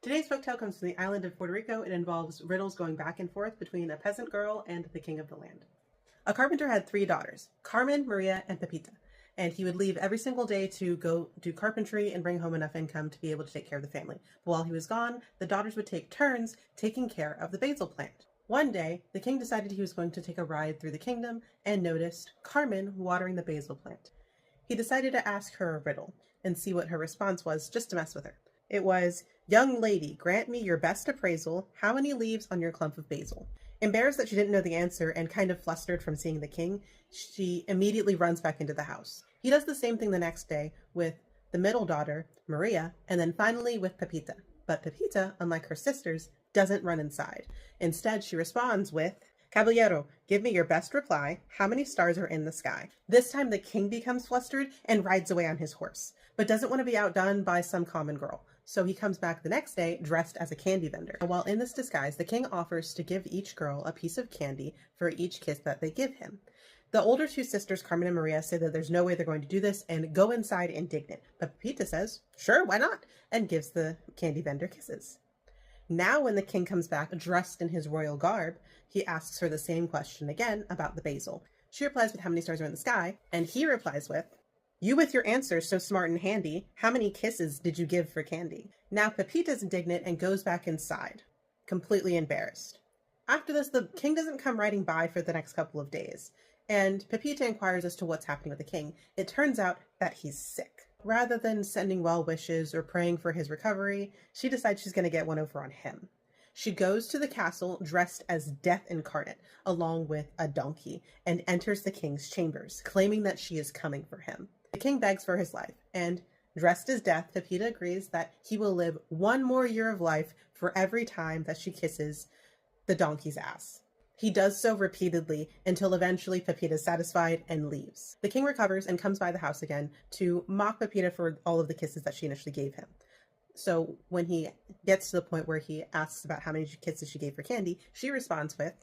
Today's folktale comes from the island of Puerto Rico. It involves riddles going back and forth between a peasant girl and the king of the land. A carpenter had 3 daughters, Carmen, Maria, and Pepita, and he would leave every single day to go do carpentry and bring home enough income to be able to take care of the family. But while he was gone, the daughters would take turns taking care of the basil plant. One day, the king decided he was going to take a ride through the kingdom and noticed Carmen watering the basil plant. He decided to ask her a riddle and see what her response was, just to mess with her. It was, "Young lady, grant me your best appraisal. How many leaves on your clump of basil?" Embarrassed that she didn't know the answer and kind of flustered from seeing the king, she immediately runs back into the house. He does the same thing the next day with the middle daughter, Maria, and then finally with Pepita. But Pepita, unlike her sisters, doesn't run inside. Instead, she responds with, "Caballero, give me your best reply. How many stars are in the sky?" This time the king becomes flustered and rides away on his horse, but doesn't want to be outdone by some common girl. So he comes back the next day dressed as a candy vendor. While in this disguise, the king offers to give each girl a piece of candy for each kiss that they give him. The older 2 sisters, Carmen and Maria, say that there's no way they're going to do this and go inside indignant. But Pepita says, "Sure, why not?" and gives the candy vendor kisses. Now when the king comes back dressed in his royal garb, he asks her the same question again about the basil. She replies with how many stars are in the sky, and he replies with, "You with your answers so smart and handy, how many kisses did you give for candy?" Now Pepita's indignant and goes back inside, completely embarrassed. After this, the king doesn't come riding by for the next couple of days, and Pepita inquires as to what's happening with the king. It turns out that he's sick. Rather than sending well wishes or praying for his recovery, she decides she's going to get one over on him. She goes to the castle dressed as Death incarnate, along with a donkey, and enters the king's chambers, claiming that she is coming for him. The king begs for his life, and dressed as Death, Pepita agrees that he will live 1 more year of life for every time that she kisses the donkey's ass. He does so repeatedly until eventually Pepita is satisfied and leaves. The king recovers and comes by the house again to mock Pepita for all of the kisses that she initially gave him. So when he gets to the point where he asks about how many kisses she gave for candy, she responds with,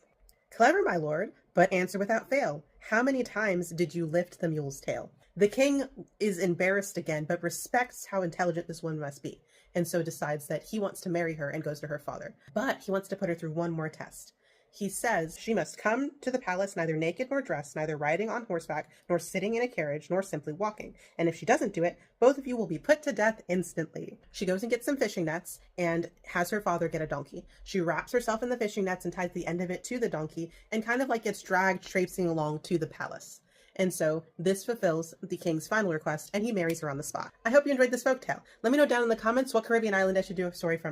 "Clever, my lord, but answer without fail. How many times did you lift the mule's tail?" The king is embarrassed again, but respects how intelligent this woman must be, and so decides that he wants to marry her and goes to her father. But he wants to put her through one more test. He says she must come to the palace neither naked nor dressed, neither riding on horseback, nor sitting in a carriage, nor simply walking. And if she doesn't do it, both of you will be put to death instantly. She goes and gets some fishing nets and has her father get a donkey. She wraps herself in the fishing nets and ties the end of it to the donkey and kind of like gets dragged traipsing along to the palace. And so this fulfills the king's final request and he marries her on the spot. I hope you enjoyed this folktale. Let me know down in the comments what Caribbean island I should do a story from.